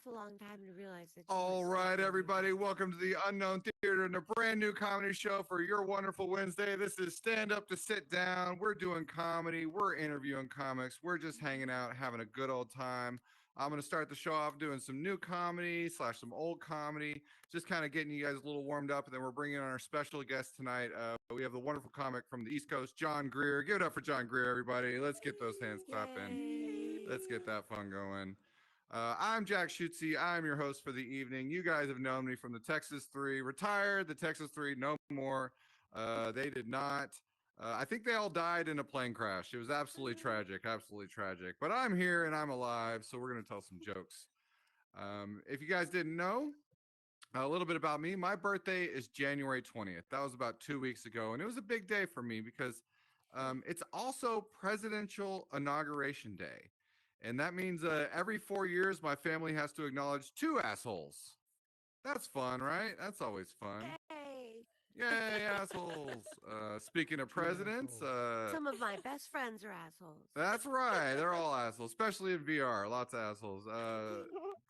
a long time to realize that you All were right, sleeping. everybody, welcome to the Unknown Theater and a brand new comedy show for your wonderful Wednesday. This is Stand Up to Sit Down. We're doing comedy, we're interviewing comics, we're just hanging out, having a good old time. I'm going to start the show off doing some new comedy / some old comedy, just kind of getting you guys a little warmed up, and then we're bringing on our special guest tonight. We have the wonderful comic from the East Coast, John Greer. Give it up for John Greer, everybody. Let's get those hands clapping. Yay. Let's get that fun going. I'm Jack Schutze. I'm your host for the evening. You guys have known me from the Texas 3. Retired, the Texas 3, no more. They did not. I think they all died in a plane crash. It was absolutely tragic, absolutely tragic. But I'm here and I'm alive, so we're going to tell some jokes. If you guys didn't know, a little bit about me. My birthday is January 20th. That was about 2 weeks ago, and it was a big day for me because it's also Presidential Inauguration Day. And that means every 4 years, my family has to acknowledge 2 assholes. That's fun, right? That's always fun. Yay. Yay, assholes. Speaking of presidents, Some of my best friends are assholes. that's right. They're all assholes, especially in VR. Lots of assholes.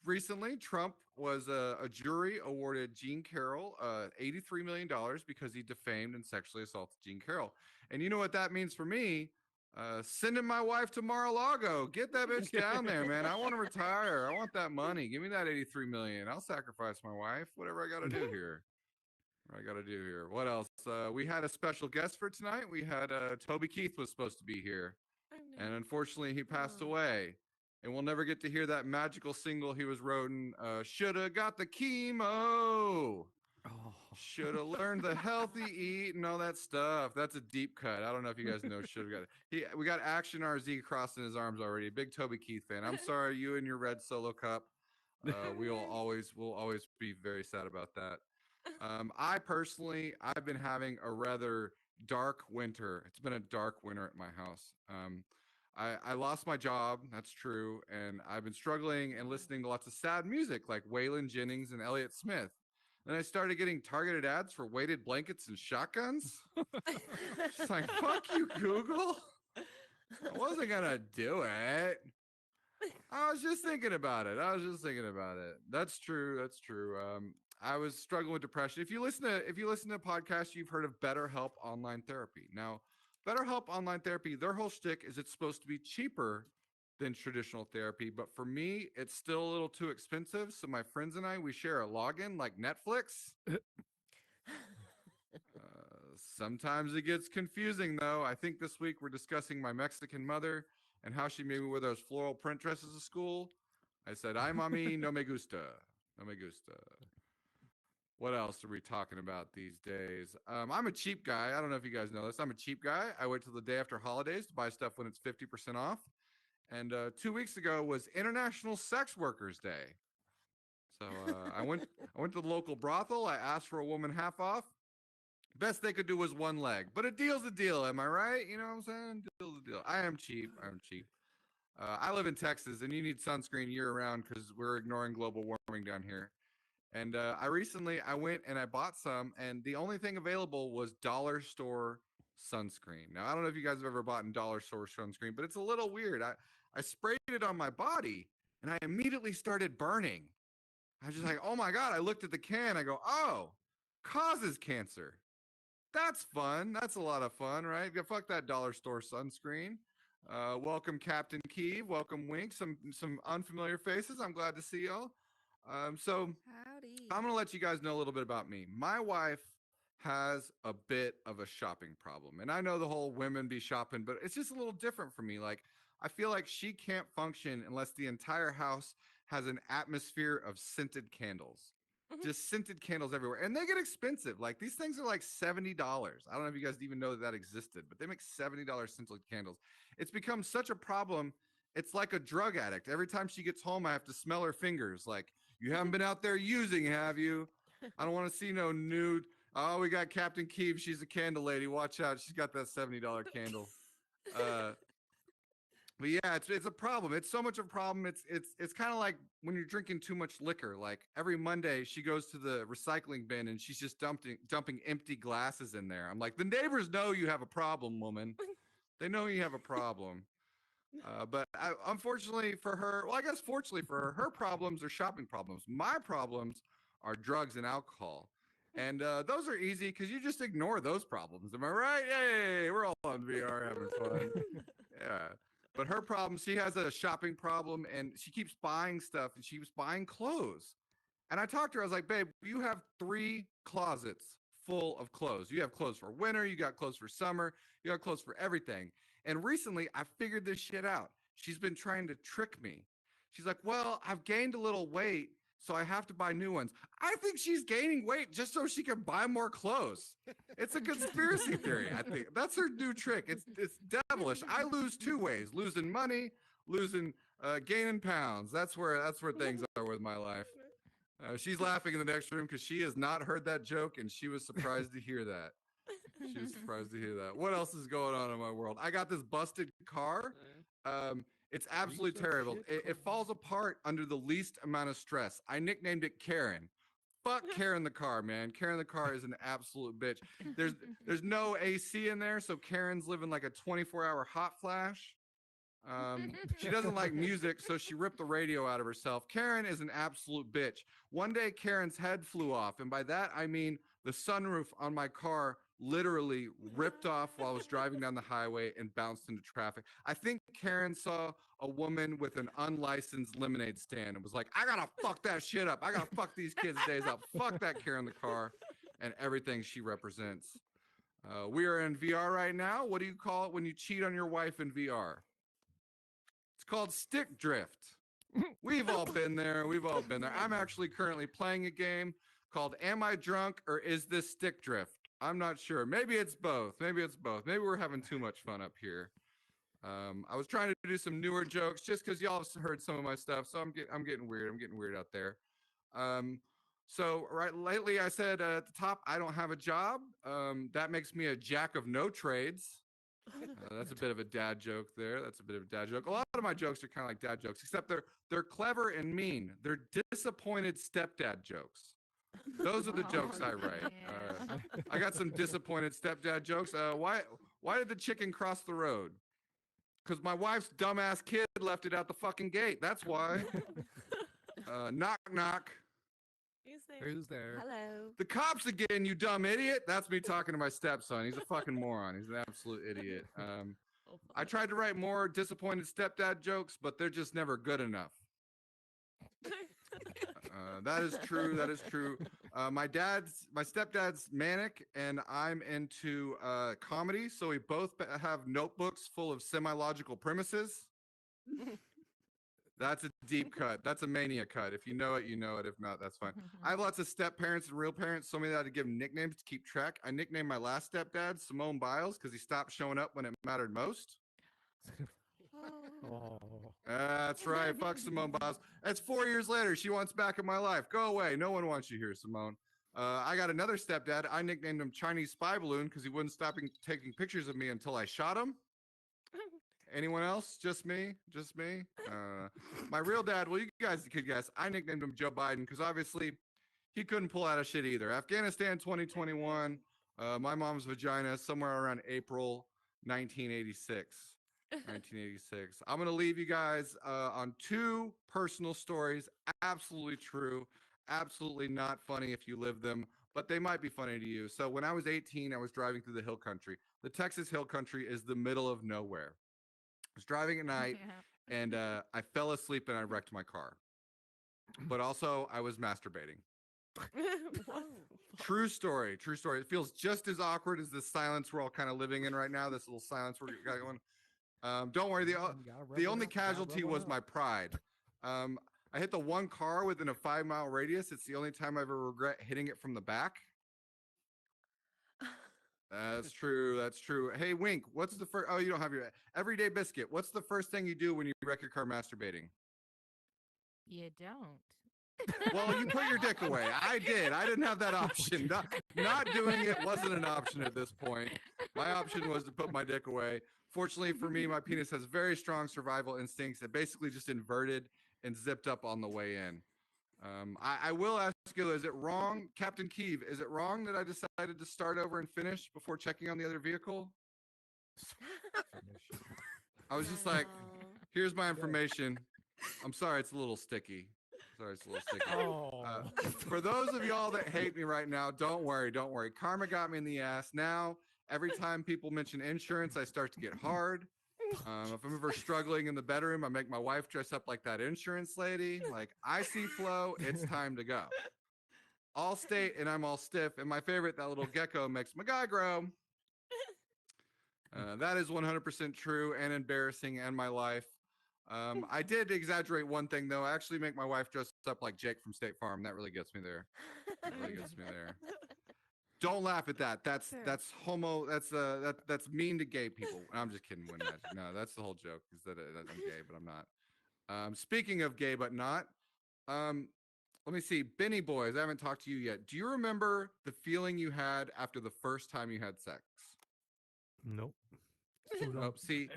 Recently, Trump was a jury awarded Jean Carroll $83 million because he defamed and sexually assaulted Jean Carroll. And you know what that means for me? Sending my wife to Mar-a-Lago. Get that bitch down there, man. I want to retire. I want that money. Give me that 83 million. I'll sacrifice my wife. Whatever I got to do here. What else? We had a special guest for tonight. We had Toby Keith was supposed to be here, and unfortunately he passed away. And we'll never get to hear that magical single he was writing. Shoulda got the chemo. Should have learned the healthy eat and all that stuff. That's a deep cut. I don't know if you guys know. Should have got it. We got Action RZ crossing his arms already. Big Toby Keith fan. I'm sorry, you and your red solo cup. We'll always be very sad about that. I've been having a rather dark winter. It's been a dark winter at my house. I lost my job. That's true. And I've been struggling and listening to lots of sad music like Waylon Jennings and Elliott Smith. Then I started getting targeted ads for weighted blankets and shotguns. It's like, fuck you, Google. I wasn't going to do it. I was just thinking about it. That's true. I was struggling with depression. If you listen to podcasts, you've heard of BetterHelp Online Therapy. Now, BetterHelp Online Therapy, their whole shtick is it's supposed to be cheaper than traditional therapy, but for me, it's still a little too expensive. So my friends and I, we share a login like Netflix. Sometimes it gets confusing, though. I think this week we're discussing my Mexican mother and how she made me wear those floral print dresses to school. I said, "Ay, mami, no me gusta. No me gusta." What else are we talking about these days? I'm a cheap guy. I don't know if you guys know this. I'm a cheap guy. I wait till the day after holidays to buy stuff when it's 50% off. And 2 weeks ago was International Sex Workers Day. So I went to the local brothel. I asked for a woman half off. Best they could do was one leg. But a deal's a deal, am I right? You know what I'm saying? Deal's a deal. I am cheap. I live in Texas, and you need sunscreen year-round because we're ignoring global warming down here. And I went and I bought some, and the only thing available was dollar store sunscreen. Now, I don't know if you guys have ever bought in dollar store sunscreen, but it's a little weird. I sprayed it on my body, and I immediately started burning. I was just like, oh my God. I looked at the can. I go, oh, causes cancer. That's fun. That's a lot of fun, right? Fuck that dollar store sunscreen. Welcome, Captain Keeve. Welcome, Wink. Some unfamiliar faces. I'm glad to see y'all. So Howdy. I'm going to let you guys know a little bit about me. My wife has a bit of a shopping problem. And I know the whole women be shopping, but it's just a little different for me. Like, I feel like she can't function unless the entire house has an atmosphere of scented candles. Just scented candles everywhere. And they get expensive. Like, these things are like $70. I don't know if you guys even know that existed, but they make $70 scented candles. It's become such a problem. It's like a drug addict. Every time she gets home, I have to smell her fingers. Like, you haven't been out there using, have you? I don't want to see no nude. Oh, we got Captain Keeve. She's a candle lady. Watch out. She's got that $70 candle. But yeah, it's a problem. It's so much of a problem. It's kind of like when you're drinking too much liquor. Like every Monday, she goes to the recycling bin and she's just dumping empty glasses in there. I'm like, the neighbors know you have a problem, woman. They know you have a problem. But unfortunately for her, well, I guess fortunately for her, her problems are shopping problems. My problems are drugs and alcohol. And those are easy because you just ignore those problems. Am I right? Yay! We're all on VR having fun. Yeah. But her problem, she has a shopping problem and she keeps buying stuff and she keeps buying clothes. And I talked to her, I was like, babe, you have 3 closets full of clothes. You have clothes for winter, you got clothes for summer, you got clothes for everything. And recently I figured this shit out. She's been trying to trick me. She's like, well, I've gained a little weight, so I have to buy new ones. I think she's gaining weight just so she can buy more clothes. It's a conspiracy theory. I think that's her new trick. It's devilish. I lose 2 ways: losing money, losing gaining pounds. That's where things are with my life. She's laughing in the next room because she has not heard that joke and she was surprised to hear that. She was surprised to hear that. What else is going on in my world? I got this busted car. It's absolutely terrible. It falls apart under the least amount of stress. I nicknamed it Karen. Fuck Karen the car, man. Karen the car is an absolute bitch. There's no AC in there, so Karen's living like a 24-hour hot flash. She doesn't like music, so she ripped the radio out of herself. Karen is an absolute bitch. One day, Karen's head flew off, and by that I mean the sunroof on my car literally ripped off while I was driving down the highway and bounced into traffic. I think Karen saw a woman with an unlicensed lemonade stand and was like, I gotta fuck that shit up. I gotta fuck these kids' days up. Fuck that Karen the car and everything she represents. We are in VR right now. What do you call it when you cheat on your wife in VR? It's called stick drift. We've all been there. We've all been there. I'm actually currently playing a game called Am I Drunk or Is This Stick Drift? I'm not sure. Maybe it's both. Maybe it's both. Maybe we're having too much fun up here. I was trying to do some newer jokes just because y'all have heard some of my stuff. So I'm getting weird. I'm getting weird out there. So right lately I said at the top, I don't have a job. That makes me a jack of no trades. That's a bit of a dad joke there. That's a bit of a dad joke. A lot of my jokes are kind of like dad jokes, except they're clever and mean. They're disappointed stepdad jokes. Those are the jokes I write. I got some disappointed stepdad jokes. Why did the chicken cross the road? Because my wife's dumbass kid left it out the fucking gate. That's why. Knock knock. Who's there? Hello. The cops again, you dumb idiot. That's me talking to my stepson. He's a fucking moron. He's an absolute idiot. I tried to write more disappointed stepdad jokes, but they're just never good enough. That is true. That is true. My stepdad's manic, and I'm into comedy. So we both have notebooks full of semi-logical premises. That's a deep cut. That's a mania cut. If you know it, you know it. If not, that's fine. I have lots of step parents and real parents, so many that I had to give them nicknames to keep track. I nicknamed my last stepdad Simone Biles because he stopped showing up when it mattered most. Oh. That's right. Fuck Simone Biles. That's 4 years later. She wants back in my life. Go away. No one wants you here, Simone. I got another stepdad. I nicknamed him Chinese Spy Balloon because he wouldn't stop taking pictures of me until I shot him. Anyone else? Just me? Just me? My real dad, well, you guys could guess. I nicknamed him Joe Biden because obviously he couldn't pull out of shit either. Afghanistan 2021, my mom's vagina, somewhere around April 1986. 1986. I'm going to leave you guys on 2 personal stories. Absolutely true. Absolutely not funny if you live them, but they might be funny to you. So when I was 18, I was driving through the hill country. The Texas hill country is the middle of nowhere. I was driving at night and I fell asleep and I wrecked my car. But also I was masturbating. True story. True story. It feels just as awkward as this silence we're all kind of living in right now. This little silence we're going. Don't worry. The only casualty was my pride. I hit the one car within a 5-mile radius. It's the only time I ever regret hitting it from the back. That's true. That's true. Hey, Wink, what's the first? Oh, you don't have your everyday biscuit. What's the first thing you do when you wreck your car masturbating? You don't. Well, you put your dick away. I did. I didn't have that option. Not doing it wasn't an option at this point. My option was to put my dick away. Fortunately for me, my penis has very strong survival instincts. It basically just inverted and zipped up on the way in. I will ask you, is it wrong, Captain Keeve, is it wrong that I decided to start over and finish before checking on the other vehicle? I was just like, Here's my information. I'm sorry, it's a little sticky. Sorry, it's a little sticky. Oh. For those of y'all that hate me right now, don't worry. Karma got me in the ass. Now, every time people mention insurance, I start to get hard. If I'm ever struggling in the bedroom, I make my wife dress up like that insurance lady. Like, I see flow, it's time to go. All state, and I'm all stiff. And my favorite, that little gecko makes my guy grow. That is 100% true and embarrassing in my life. I did exaggerate one thing though. I actually make my wife dress up like Jake from State Farm. That really gets me there. Don't laugh at that. That's homo. That's mean to gay people. I'm just kidding. No, that's the whole joke. Is that I'm gay, but I'm not. Speaking of gay but not, let me see. Benny boys, I haven't talked to you yet. Do you remember the feeling you had after the first time you had sex? Nope. Nope. See,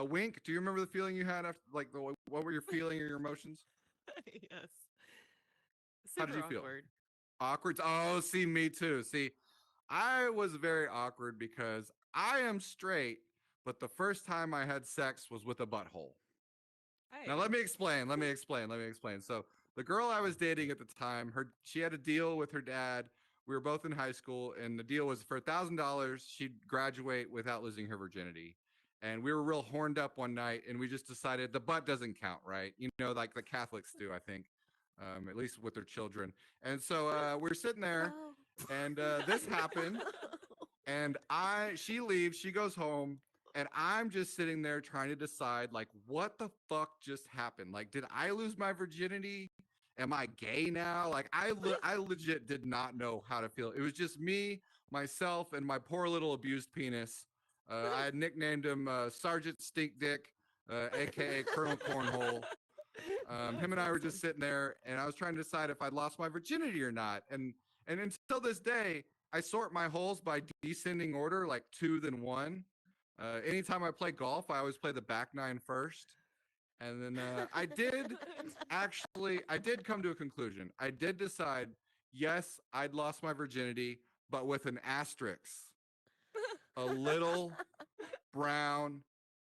Wink, do you remember the feeling you had after, like, what were your feeling or your emotions? Yes. How did you feel? Awkward. Awkward. Oh, see, me too. See, I was very awkward because I am straight, but the first time I had sex was with a butthole. Hey. Now let me explain. So the girl I was dating at the time, she had a deal with her dad. We were both in high school, and the deal was for $1,000, she'd graduate without losing her virginity. And we were real horned up one night, and we just decided the butt doesn't count, right? You know, like the Catholics do, I think, at least with their children. And so we're sitting there, and this happened. And she leaves, she goes home, and I'm just sitting there trying to decide, like, what the fuck just happened? Like, did I lose my virginity? Am I gay now? Like, I legit did not know how to feel. It was just me, myself, and my poor little abused penis. I had nicknamed him Sergeant Stink Dick, aka Colonel Cornhole. Him and I were just sitting there, and I was trying to decide if I'd lost my virginity or not. And until this day, I sort my holes by descending order, like 2 then 1. Anytime I play golf, I always play the back 9 first. And then I did come to a conclusion. I did decide, yes, I'd lost my virginity, but with an asterisk. A little brown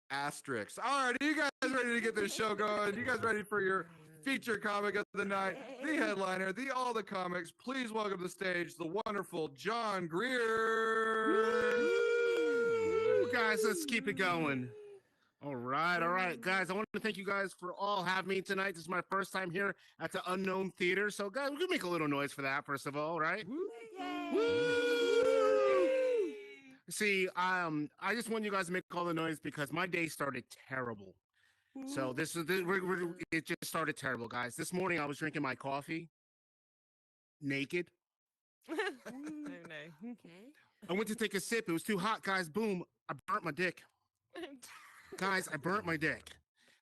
asterisk. All right, are you guys ready to get this show going? You guys ready for your feature comic of the night? The headliner, all the comics. Please welcome to the stage the wonderful John Greer. Woo, guys, let's keep it going. All right, guys. I want to thank you guys for all having me tonight. This is my first time here at the Unknown Theater. So, guys, we can make a little noise for that, first of all, right? Woo! See, I just want you guys to make all the noise because my day started terrible. So it just started terrible, guys. This morning I was drinking my coffee naked. Okay. I went to take a sip. It was too hot, guys. Boom! I burnt my dick. Guys, I burnt my dick.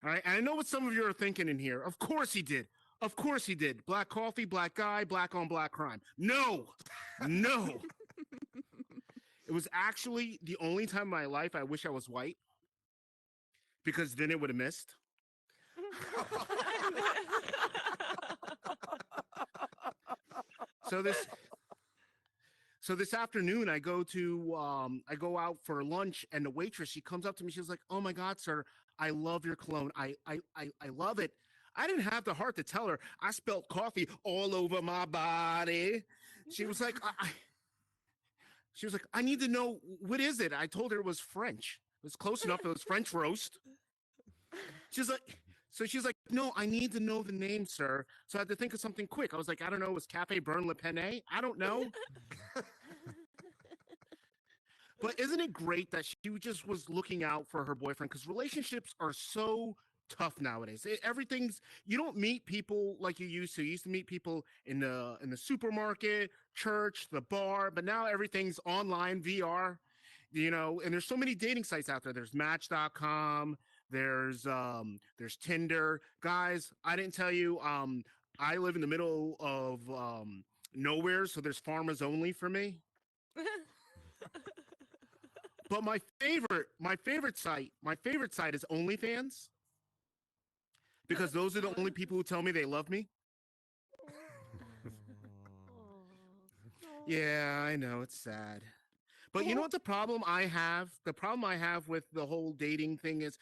All right. And I know what some of you are thinking in here. Of course he did. Of course he did. Black coffee, black guy, black on black crime. No. It was actually the only time in my life I wish I was white. Because then it would have missed. So this afternoon, I go out for lunch, and the waitress, she comes up to me. She's like, "Oh my God, sir, I love your cologne. I love it." I didn't have the heart to tell her I spilled coffee all over my body. She was like, I need to know, what is it? I told her it was French. It was close enough. It was French roast. She's like, "No, I need to know the name, sir." So I had to think of something quick. I was like, I don't know. It was Cafe Bern Le Penne? I don't know. But isn't it great that she just was looking out for her boyfriend? Because relationships are so tough nowadays. You don't meet people like you used to. You used to meet people in the supermarket, church, the bar, but now everything's online, VR, and there's so many dating sites out there. There's Match.com, there's Tinder. Guys, I didn't tell you, I live in the middle of nowhere, so there's farmers only for me. But my favorite site is OnlyFans, because those are the only people who tell me they love me. Yeah, I know, it's sad. But you know what the problem I have? The problem I have with the whole dating thing is,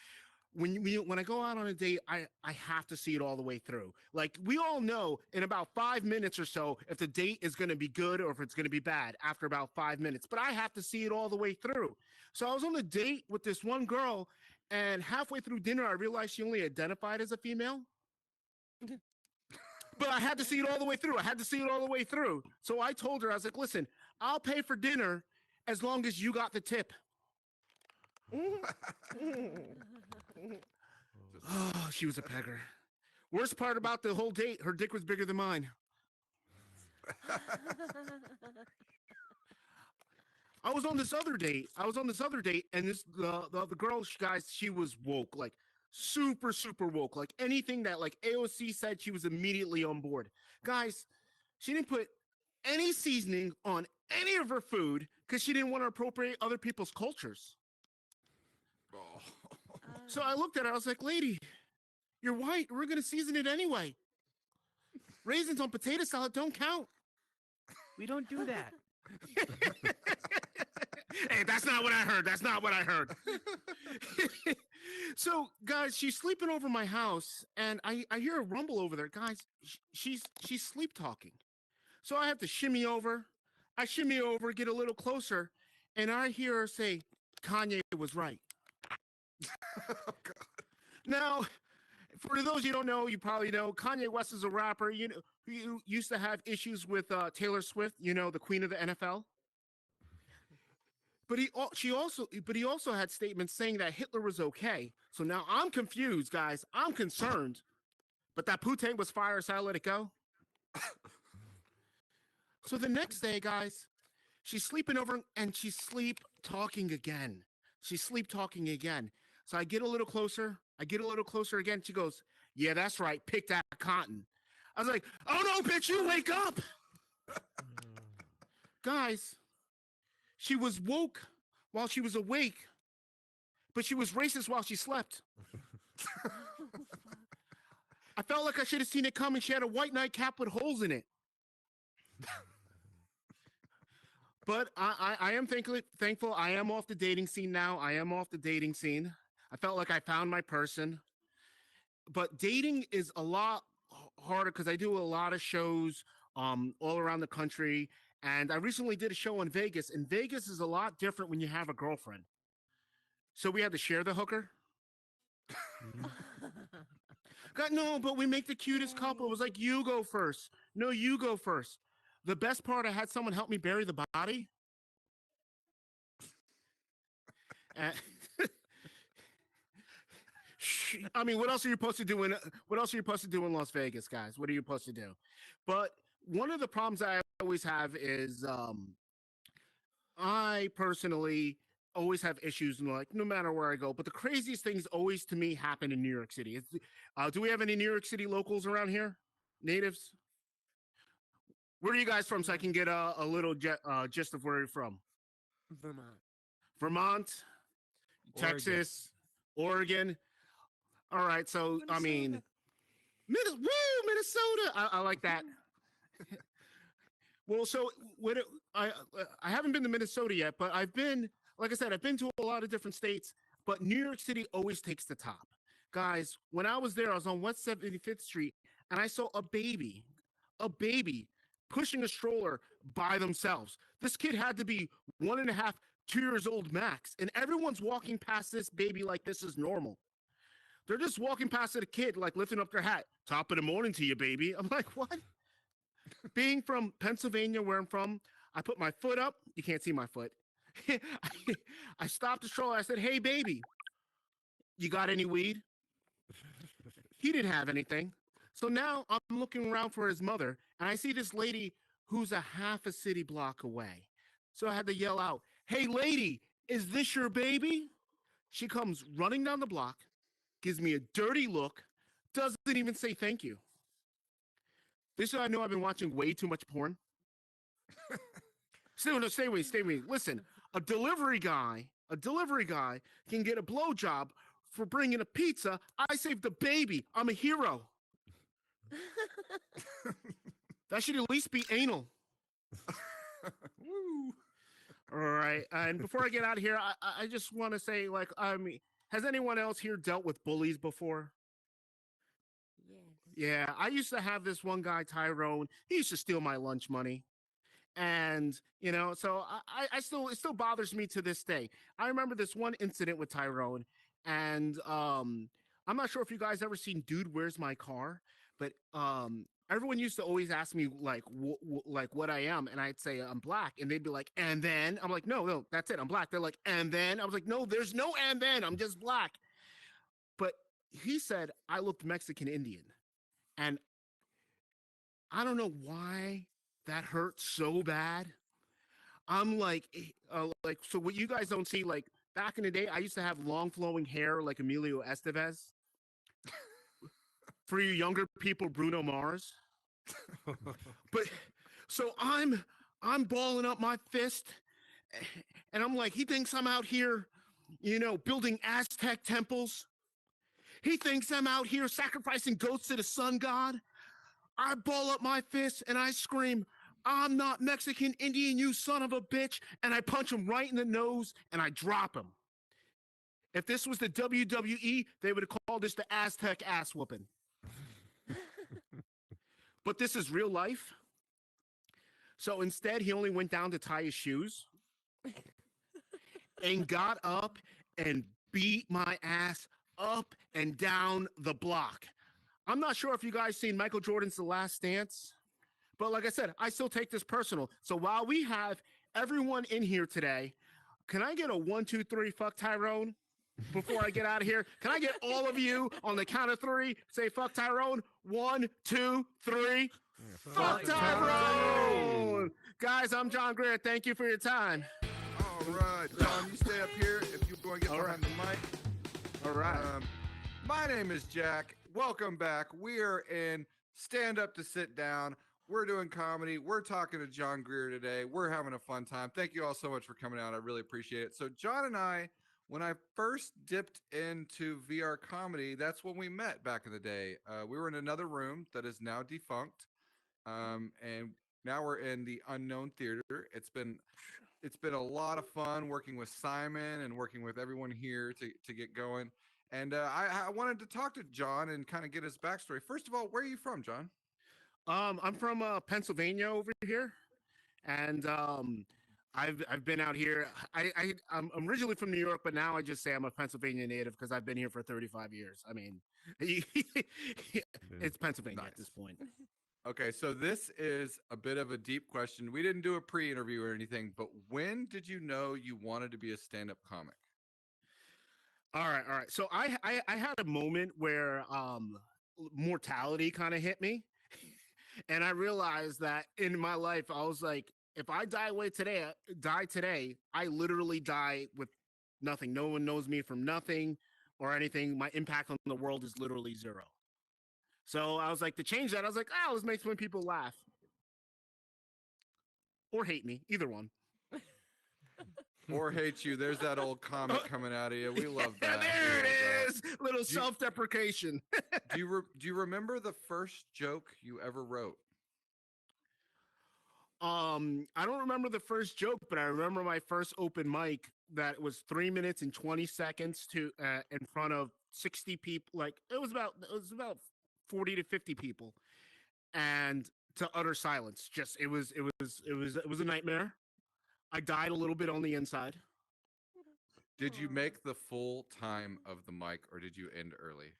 when I go out on a date, I have to see it all the way through. Like we all know in about 5 minutes or so if the date is going to be good or if it's going to be bad after about 5 minutes. But I have to see it all the way through. So I was on a date with this one girl, and halfway through dinner, I realized she only identified as a female. But I had to see it all the way through. I had to see it all the way through. So I told her, I was like, listen, I'll pay for dinner as long as you got the tip. Oh, she was a pegger. Worst part about the whole date, her dick was bigger than mine. I was on this other date, and the girl, guys, she was woke, like super, super woke. Like anything that like AOC said, she was immediately on board. Guys, she didn't put any seasoning on any of her food because she didn't want to appropriate other people's cultures. So I looked at her, I was like, lady, you're white. We're going to season it anyway. Raisins on potato salad don't count. We don't do that. Hey, that's not what I heard. That's not what I heard. So, guys, she's sleeping over my house, and I hear a rumble over there. Guys, she's sleep talking. So I have to shimmy over. I shimmy over, get a little closer, and I hear her say, Kanye was right. Oh, God. Now, for those you don't know, you probably know Kanye West is a rapper. You know, who used to have issues with Taylor Swift. You know, the queen of the NFL. But he also had statements saying that Hitler was okay. So now I'm confused, guys. I'm concerned. But that Putin was fire, so I let it go. So the next day, guys, she's sleeping over and she's sleep talking again. She's sleep talking again. So I get a little closer. Again. She goes, yeah, that's right. Pick that cotton. I was like, oh no, bitch, you wake up. Guys, she was woke while she was awake, but she was racist while she slept. I felt like I should have seen it coming. She had a white nightcap with holes in it. But I am thankful. I am off the dating scene now. I felt like I found my person. But dating is a lot harder because I do a lot of shows all around the country. And I recently did a show in Vegas. And Vegas is a lot different when you have a girlfriend. So we had to share the hooker. God, no, but we make the cutest couple. It was like, you go first. No, you go first. The best part, I had someone help me bury the body. I mean, what else are you supposed to do in Las Vegas, guys? What are you supposed to do? But one of the problems I always have is I personally always have issues, and like no matter where I go. But the craziest things always to me happen in New York City. Do we have any New York City locals around here? Natives? Where are you guys from so I can get a little gist of where you're from? Vermont, Texas, Oregon. All right, so Minnesota. I mean, Minnesota. I like that. Well, so I haven't been to Minnesota yet, but I've been, like I said, I've been to a lot of different states, but New York City always takes the top. Guys, when I was there, I was on West 75th Street, and I saw a baby pushing a stroller by themselves. This kid had to be 1.5, 2 years old max, and everyone's walking past this baby like this is normal. They're just walking past a kid, like lifting up their hat. Top of the morning to you, baby. I'm like, what? Being from Pennsylvania, where I'm from, I put my foot up. You can't see my foot. I stopped the stroller. I said, hey, baby, you got any weed? He didn't have anything. So now I'm looking around for his mother, and I see this lady who's a half a city block away. So I had to yell out, hey, lady, is this your baby? She comes running down the block, gives me a dirty look, doesn't even say thank you. This is how I know I've been watching way too much porn. Stay with me. Listen, a delivery guy can get a blowjob for bringing a pizza. I saved the baby. I'm a hero. That should at least be anal. Woo. All right. And before I get out of here, I just want to say, like, I mean, Has anyone else here dealt with bullies before? Yes. Yeah, I used to have this one guy, Tyrone. He used to steal my lunch money. And so I still, it still bothers me to this day. I remember this one incident with Tyrone, and I'm not sure if you guys ever seen Dude, Where's My Car? But everyone used to always ask me like like what I am, and I'd say I'm black, and they'd be like, and then I'm like, no, that's it, I'm black. They're like, and then I was like, no, there's no and then, I'm just black. But he said I looked Mexican Indian, and I don't know why that hurt so bad. I'm like, so what you guys don't see, like back in the day, I used to have long flowing hair like Emilio Estevez. For you younger people, Bruno Mars. But so I'm balling up my fist, and I'm like, he thinks I'm out here, building Aztec temples. He thinks I'm out here sacrificing goats to the sun god. I ball up my fist and I scream, I'm not Mexican Indian, you son of a bitch. And I punch him right in the nose and I drop him. If this was the WWE, they would have called this the Aztec ass whooping. But this is real life. So instead, he only went down to tie his shoes and got up and beat my ass up and down the block. I'm not sure if you guys seen Michael Jordan's The Last Dance, but like I said, I still take this personal. So while we have everyone in here today, can I get a 1, 2, 3, fuck Tyrone before I get out of here? Can I get all of you on the count of 3 say fuck Tyrone? 1, 2, 3. Fuck Tyrone! Guys, I'm John Greer. Thank you for your time. All right, John, you stay up here if you want to get behind the mic. All right. My name is Jack. Welcome back. We are in Stand Up to Sit Down. We're doing comedy. We're talking to John Greer today. We're having a fun time. Thank you all so much for coming out. I really appreciate it. So John and I, when I first dipped into VR comedy, that's when we met back in the day. We were in another room that is now defunct. And now we're in the Unknown Theater. It's been a lot of fun working with Simon and working with everyone here to get going. And I wanted to talk to John and kind of get his backstory. First of all, where are you from, John? I'm from Pennsylvania over here, and I've been out here. I'm originally from New York, but now I just say I'm a Pennsylvania native because I've been here for 35 years. I mean, it's Pennsylvania at this point. Okay, so this is a bit of a deep question. We didn't do a pre-interview or anything, but when did you know you wanted to be a stand-up comic? All right. So I had a moment where mortality kind of hit me, and I realized that in my life I was like, if I die today, I literally die with nothing. No one knows me from nothing or anything. My impact on the world is literally zero. So I was like, to change that, I was like, let's make some people laugh or hate me, either one. Or hate you. There's that old comic coming out of you. We love that. There it is. Little self-deprecation. Do you remember the first joke you ever wrote? I don't remember the first joke, but I remember my first open mic that was 3 minutes and 20 seconds to in front of 60 people. Like it was about 40 to 50 people, and to utter silence. Just it was a nightmare. I died a little bit on the inside. Did you make the full time of the mic, or did you end early?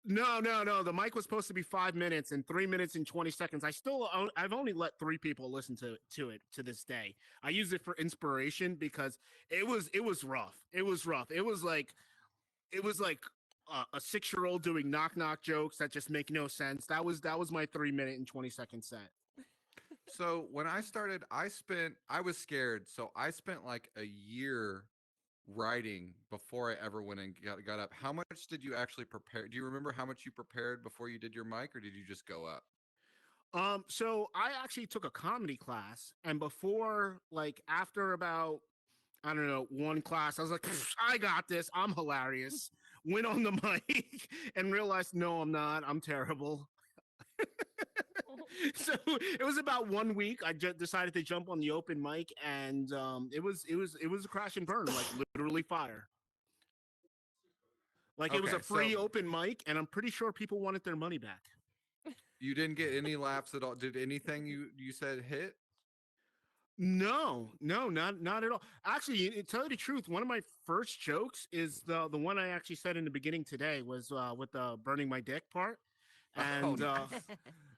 No. The mic was supposed to be 5 minutes, and 3 minutes and 20 seconds. I've only let 3 people listen to it to this day. I use it for inspiration because it was rough. It was rough. It was like a 6-year-old doing knock knock jokes that just make no sense. That was my 3 minute and 20-second set. So when I started, I was scared. So I spent like a year writing before I ever went and got up. How much did you actually prepare? Do you remember how much you prepared before you did your mic, or did you just go up? So I actually took a comedy class, and after about, I don't know, 1 class, I was like, I got this. I'm hilarious. Went on the mic and realized, no, I'm not. I'm terrible. So it was about 1 week. I just decided to jump on the open mic, and it was a crash and burn, like literally fire. Like it was a Okay, free so- open mic, and I'm pretty sure people wanted their money back. You didn't get any laughs at all. Did anything you said hit? No, not at all. Actually, to tell you the truth, one of my first jokes is the one I actually said in the beginning today was with the burning my dick part, Oh, and nice.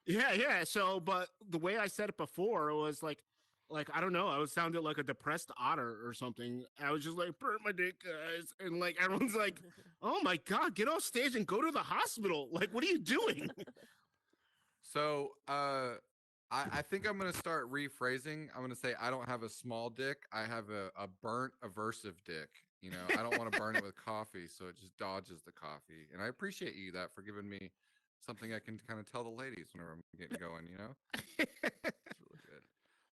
yeah. So, but the way I said it before it was like I don't know, I was sounded like a depressed otter or something. I was just like burn my dick, guys, and like everyone's like, oh my god, get off stage and go to the hospital. Like, what are you doing? So, I think I'm gonna start rephrasing. I'm gonna say I don't have a small dick. I have a burnt aversive dick. You know, I don't want to burn it with coffee, so it just dodges the coffee. And I appreciate you that for giving me something I can kind of tell the ladies whenever I'm getting going. You know, it's really good.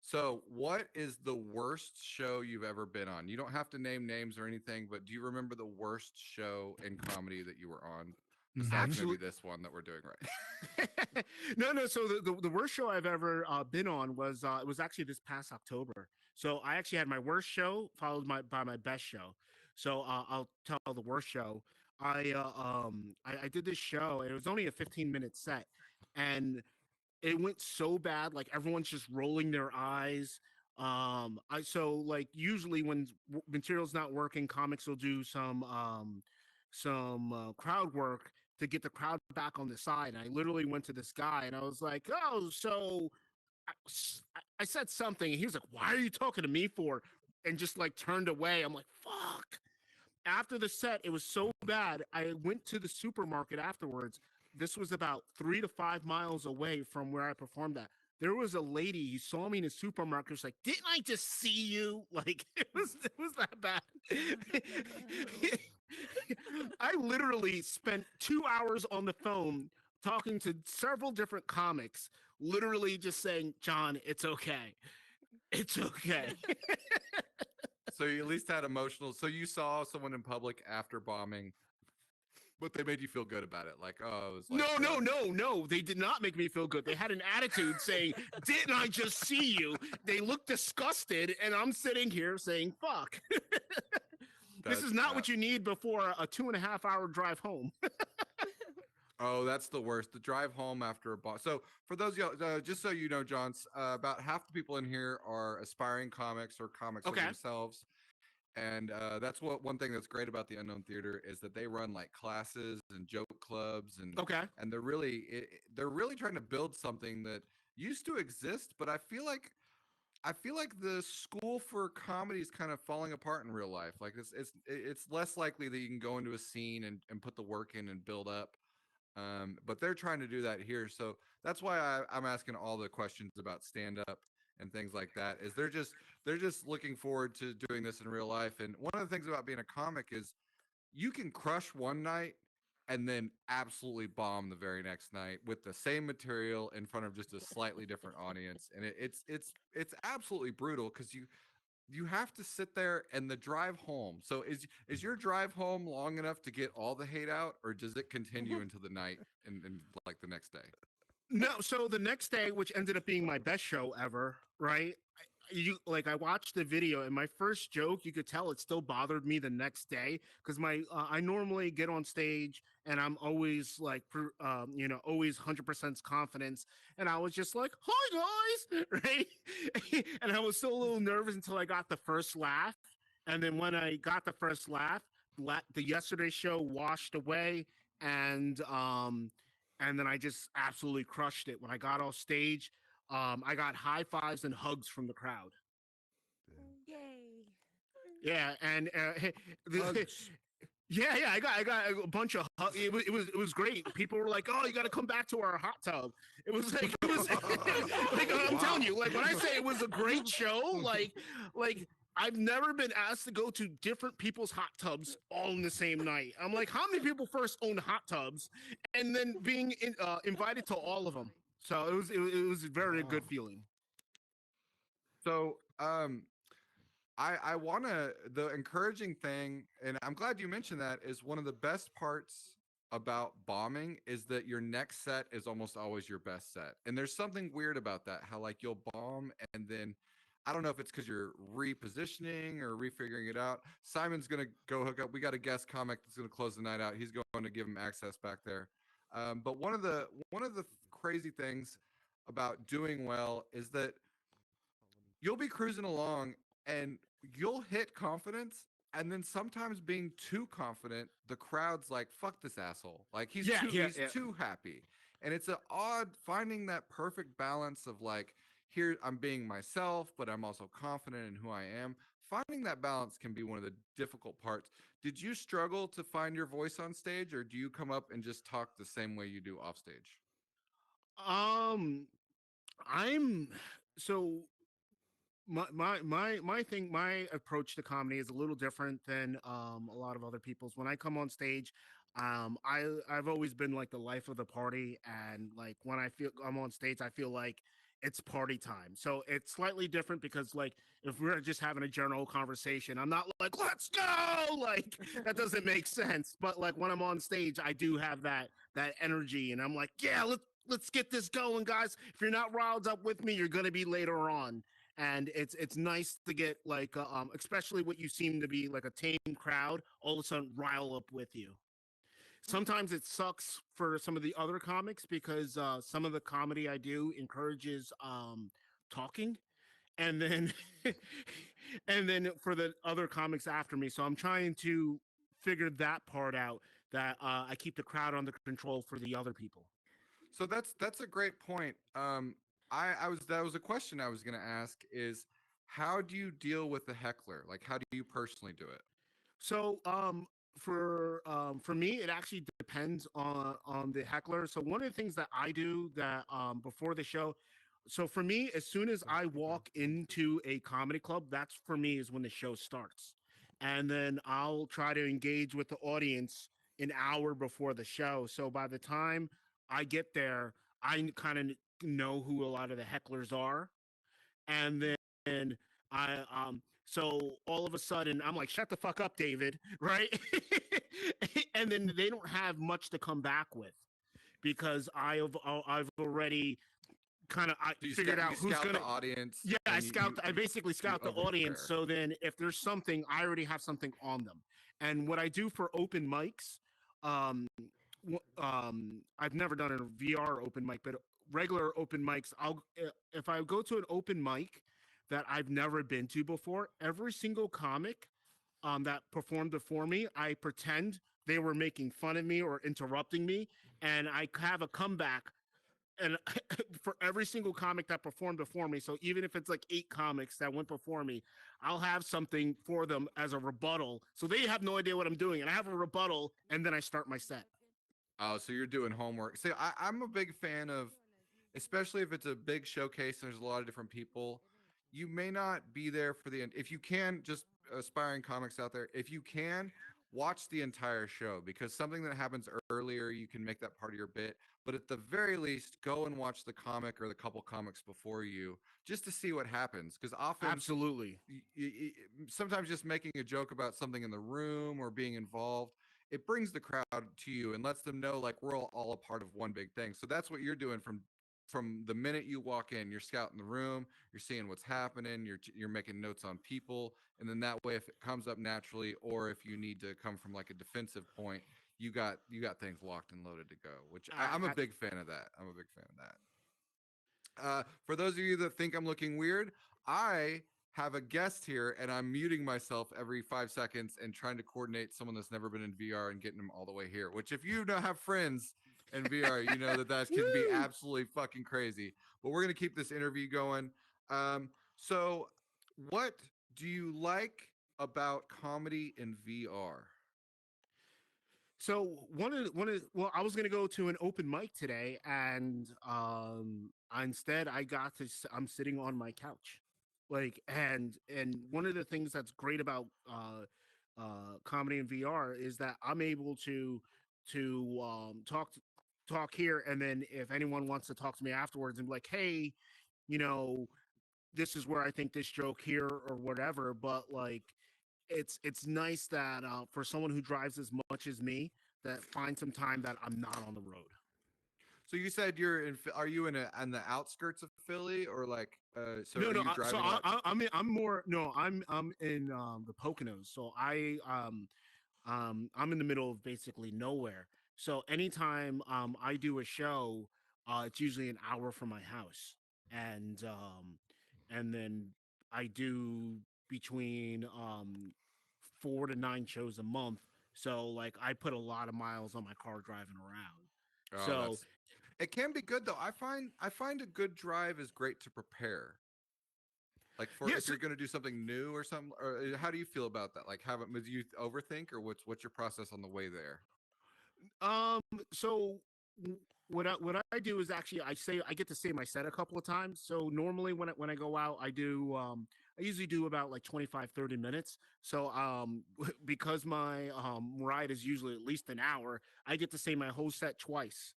So, what is the worst show you've ever been on? You don't have to name names or anything, but do you remember the worst show in comedy that you were on? Besides maybe this one that we're doing right. No. So the worst show I've ever been on was it was actually this past October. So I actually had my worst show followed by my best show. So I'll tell the worst show. I did this show. It was only a 15-minute set, and it went so bad. Like everyone's just rolling their eyes. I so like usually when material's not working, comics will do some crowd work to get the crowd back on the side. And I literally went to this guy and I was like, "Oh, so I said something," and he was like, "Why are you talking to me for?" And just like turned away. I'm like, "Fuck." After the set, it was so bad. I went to the supermarket afterwards. This was about 3 to 5 miles away from where I performed at. There was a lady who saw me in the supermarket. Was like, "Didn't I just see you?" Like it was that bad. I literally spent 2 hours on the phone talking to several different comics, literally just saying, "John, it's okay. It's okay." So you at least had emotional. So you saw someone in public after bombing, but they made you feel good about it. Like, oh, it was like, No. They did not make me feel good. They had an attitude saying, "Didn't I just see you?" They looked disgusted, and I'm sitting here saying, "Fuck." This is not what you need before a 2.5 hour drive home. Oh, that's the worst. The drive home after a bomb. So for those y'all, just so you know, John, about half the people in here are aspiring comics or comics Okay. of themselves. And that's what one thing that's great about the Unknown Theater is that they run like classes and joke clubs and Okay. and they're really trying to build something that used to exist, but I feel like the school for comedy is kind of falling apart in real life. Like it's less likely that you can go into a scene and put the work in and build up. But they're trying to do that here, so that's why I'm asking all the questions about stand up and things like that. Is they're just looking forward to doing this in real life. And one of the things about being a comic is you can crush one night and then absolutely bomb the very next night with the same material in front of just a slightly different audience, and it's absolutely brutal because you have to sit there and the drive home. So is your drive home long enough to get all the hate out, or does it continue into the night and like the next day? No, so the next day, which ended up being my best show ever, right? I watched the video and my first joke, you could tell it still bothered me the next day because I normally get on stage and I'm always like always 100% confidence, and I was just like, "Hi guys," right? And I was still a little nervous until I got the first laugh, and then when I got the first laugh, the yesterday show washed away, and then I just absolutely crushed it when I got off stage. I got high fives and hugs from the crowd. Yay. Yeah, and Hugs. yeah, I got a bunch of hugs. It was great. People were like, "Oh, you got to come back to our hot tub." It was like I'm telling you, like when I say it was a great show, like I've never been asked to go to different people's hot tubs all in the same night. I'm like, how many people first own hot tubs, and then being invited to all of them? So it was a very good feeling. So I want to, the encouraging thing, and I'm glad you mentioned that, is one of the best parts about bombing is that your next set is almost always your best set. And there's something weird about that, how like you'll bomb and then I don't know if it's because you're repositioning or refiguring it out. Simon's gonna go hook up. We got a guest comic that's gonna close the night out. He's going to give him access back there. But one of the crazy things about doing well is that you'll be cruising along and you'll hit confidence, and then sometimes being too confident, the crowd's like, fuck this asshole, like he's too happy. And it's a odd finding that perfect balance of like, here I'm being myself but I'm also confident in who I am. Finding that balance can be one of the difficult parts. Did you struggle to find your voice on stage, or do you come up and just talk the same way you do off stage? Um, I'm so my approach to comedy is a little different than a lot of other people's. When I come on stage, I've always been like the life of the party, and like when I'm on stage, I feel like it's party time. So it's slightly different because like if we're just having a general conversation, I'm not like let's go, like that doesn't make sense. But like when I'm on stage, I do have that energy, and I'm like, yeah, let's get this going, guys. If you're not riled up with me, you're gonna be later on. And it's nice to get like especially what you seem to be like a tame crowd all of a sudden rile up with you. Sometimes it sucks for some of the other comics because some of the comedy I do encourages talking, and then and then for the other comics after me, so I'm trying to figure that part out, that I keep the crowd under control for the other people. So that's a great point. I was that was a question I was going to ask is, how do you deal with the heckler? Like, how do you personally do it? So for me, it actually depends on the heckler. So one of the things that I do that before the show, so for me, as soon as I walk into a comedy club, that's for me is when the show starts, and then I'll try to engage with the audience an hour before the show. So by the time I get there, I kind of know who a lot of the hecklers are, and then so all of a sudden I'm like, shut the fuck up, David, right? And then they don't have much to come back with because I've already kind of I So figured out you who's scout gonna. the audience. Yeah, And I basically you scout the over audience. prepare. So then if there's something, I already have something on them. And what I do for open mics, um, I've never done a VR open mic, but regular open mics, if I go to an open mic that I've never been to before, every single comic that performed before me, I pretend they were making fun of me or interrupting me, and I have a comeback. And for every single comic that performed before me, so even if it's like 8 comics that went before me, I'll have something for them as a rebuttal. So they have no idea what I'm doing, and I have a rebuttal, and then I start my set. Oh, so you're doing homework. See, I'm a big fan of, especially if it's a big showcase and there's a lot of different people. You may not be there for the end. If you can, just aspiring comics out there, if you can, watch the entire show, because something that happens earlier, you can make that part of your bit. But at the very least, go and watch the comic or the couple comics before you, just to see what happens. Because often, Absolutely. sometimes just making a joke about something in the room or being involved, it brings the crowd to you and lets them know like we're all a part of one big thing. So that's what you're doing from the minute you walk in. You're scouting the room, you're seeing what's happening, you're making notes on people, and then that way, if it comes up naturally, or if you need to come from like a defensive point, you got things locked and loaded to go. Which I'm a big fan of that. I'm a big fan of that. For those of you that think I'm looking weird, I have a guest here and I'm muting myself every 5 seconds and trying to coordinate someone that's never been in VR and getting them all the way here. Which, if you don't have friends in VR, you know that can be absolutely fucking crazy. But we're gonna keep this interview going. So, what do you like about comedy in VR? So well, I was gonna go to an open mic today, and instead I'm sitting on my couch, like, and one of the things that's great about comedy in VR is that I'm able to talk here, and then if anyone wants to talk to me afterwards and be like, hey, you know, this is where I think this joke here or whatever, but like it's nice that for someone who drives as much as me, that find some time that I'm not on the road. So you said you're in. Are you in on the outskirts of Philly, or like so No, are no. you driving? I'm in the Poconos. So I'm in the middle of basically nowhere. So anytime I do a show, it's usually an hour from my house, and then I do between 4 to 9 shows a month. So like I put a lot of miles on my car driving around. Oh, So that's it can be good though. I find a good drive is great to prepare. Like for yeah, if you're going to do something new or something, or how do you feel about that? Like, have it? Do you overthink, or what's your process on the way there? Um. So what I do is actually I get to say my set a couple of times. So normally when I go out, I usually do about like 25-30 minutes. So because my ride is usually at least an hour, I get to say my whole set twice.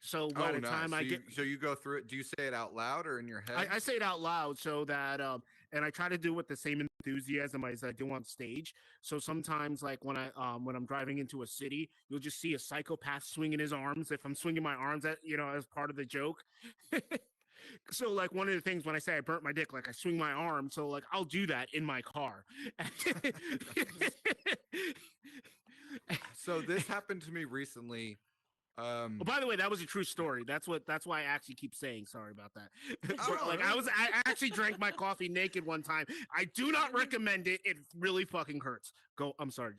So by Oh, the nice. time I get So you go through it. Do you say it out loud or in your head? I say it out loud so that and I try to do it with the same enthusiasm as I do on stage. So sometimes like when I'm driving into a city, you'll just see a psychopath swinging his arms if I'm swinging my arms at as part of the joke. So like one of the things when I say I burnt my dick, like I swing my arm, so like I'll do that in my car. So this happened to me recently. Oh, by the way, that was a true story. That's why I actually keep saying sorry about that. Oh, Like I actually drank my coffee naked one time. I do not recommend it. It really fucking hurts. Go. I'm sorry.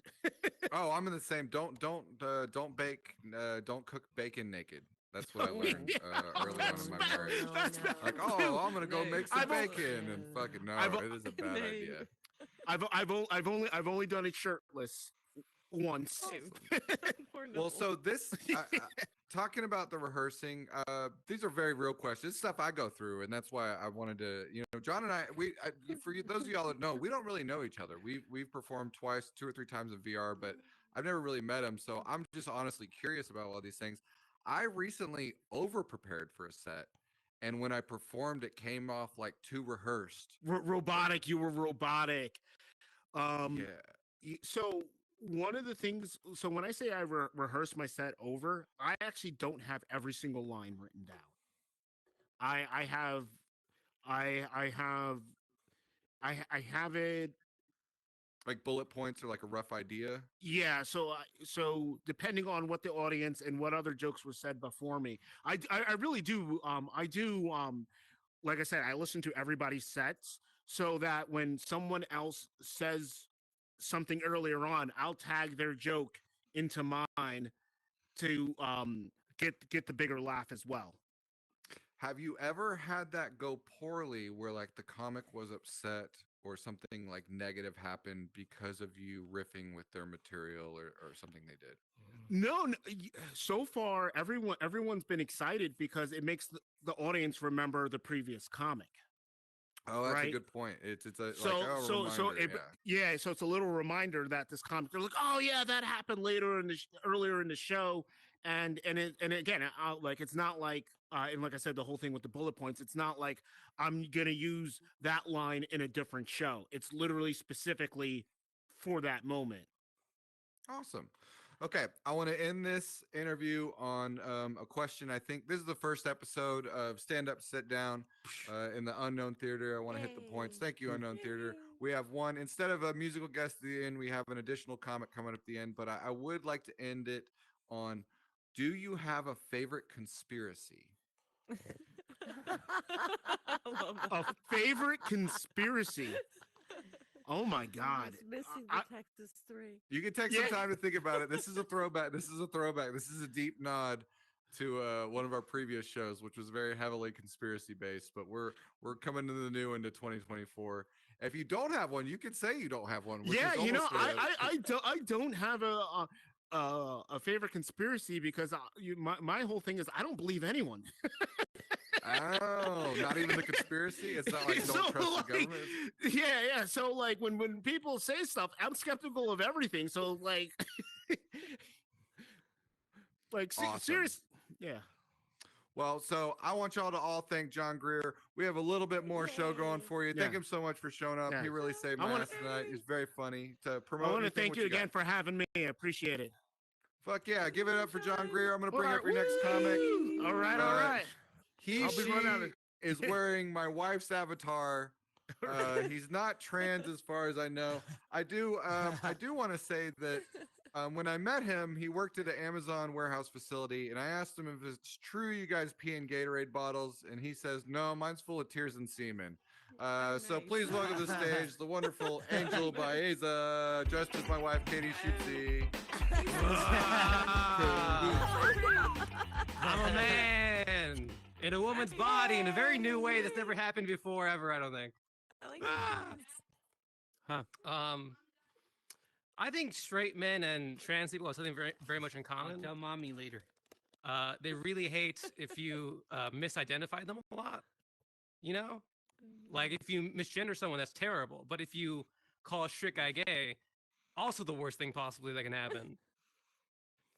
oh, I'm in the same. Don't cook bacon naked. That's what I learned early on in my No, marriage. no, That's no. Like, oh, I'm gonna go No. make some I've al- bacon, and fucking no, I've, it is a bad No. idea. I've only done it shirtless once. Same. Poor Well, Nicole. so this talking about the rehearsing, these are very real questions. It's stuff I go through, and that's why I wanted to, John and for you, those of y'all that know, we don't really know each other. We've performed twice, 2 or 3 times in VR, but I've never really met him. So I'm just honestly curious about all these things. I recently over prepared for a set, and when I performed, it came off like too rehearsed. Robotic. You were robotic. Um. Yeah. So one of the things. So when I say I rehearse my set over, I actually don't have every single line written down. I have I have I have it. Like bullet points or like a rough idea. Yeah, so depending on what the audience and what other jokes were said before me, I really do like I said, I listen to everybody's sets so that when someone else says something earlier on, I'll tag their joke into mine to get the bigger laugh as well. Have you ever had that go poorly where like the comic was upset or something like negative happened because of you riffing with their material or something they did? No, so far everyone's been excited because it makes the audience remember the previous comic. Oh, that's a Right. good point. It's a So like reminder, yeah, so it's a little reminder that this comic, they're like, oh yeah, that happened earlier in the show, and again, like it's not like and like I said, the whole thing with the bullet points, it's not like I'm gonna use that line in a different show. It's literally specifically for that moment. Awesome. Okay, I want to end this interview on a question. I think this is the first episode of Stand Up, Sit Down in the Unknown Theater. I want to hit the points. Yay. Thank you, Unknown Theater. We have one, instead of a musical guest at the end, we have an additional comic coming up at the end, but I would like to end it on, do you have a favorite conspiracy? Love A that. favorite conspiracy. Oh my God. Someone's missing I- the Texas 3. You can take some time to think about it. This is a throwback. This is a deep nod to one of our previous shows, which was very heavily conspiracy based. But we're coming to the new into 2024. If you don't have one, you can say you don't have one. Which Yeah, is almost I don't have a favorite conspiracy because my whole thing is I don't believe anyone. oh, not even the conspiracy. It's not like don't So, trust like, the government. yeah. So like when people say stuff, I'm skeptical of everything. So like, like Awesome. serious, yeah. Well, so I want y'all to all thank John Greer. We have a little bit more show going for you. Thank Yeah. him so much for showing up. Yeah. He really saved I my wanna- ass tonight. He's very funny. To I promote, want to anything, thank what you got? again for having me. I appreciate it. Fuck yeah, give it up for John Greer. I'm gonna bring All up your next right. comic. All right, all right. He, I'll be she, running out of is wearing my wife's avatar. He's not trans as far as I know. I do want to say that when I met him, he worked at an Amazon warehouse facility, and I asked him if it's true you guys pee in Gatorade bottles, and he says no, mine's full of tears and semen. So please welcome to the stage the wonderful Angel Baeza, dressed as my wife Katie Schutze. I'm a man in a woman's body in a very new way that's never happened before ever, I don't think. I like I think straight men and trans people have something very, very much in I'll common. tell mommy later. They really hate if you misidentify them a lot. You know, like if you misgender someone, that's terrible. But if you call a straight guy gay, also the worst thing possibly that can happen.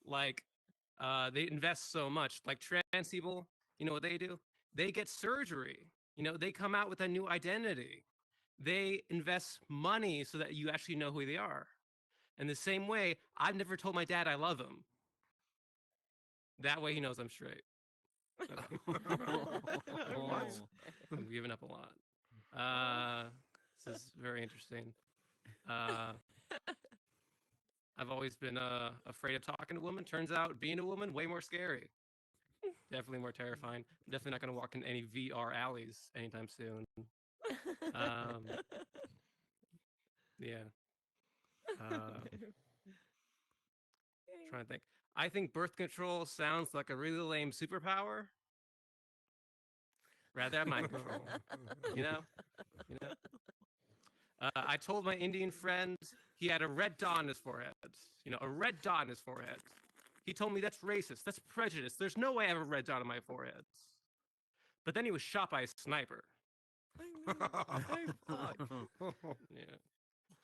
Like, they invest so much. Like trans people, you know what they do? They get surgery. You know, they come out with a new identity. They invest money so that you actually know who they are. In the same way, I've never told my dad I love him. That way he knows I'm straight. I'm giving up a lot. This is very interesting. I've always been afraid of talking to women. Turns out being a woman, way more scary. Definitely more terrifying. I'm definitely not going to walk in any VR alleys anytime soon. Yeah. Trying to think. I think birth control sounds like a really lame superpower. Rather have mind control. You know? I told my Indian friend he had a red dot on his forehead. You know, a red dot on his forehead. He told me that's racist. That's prejudice. There's no way I have a red dot on my forehead. But then he was shot by a sniper. Yeah,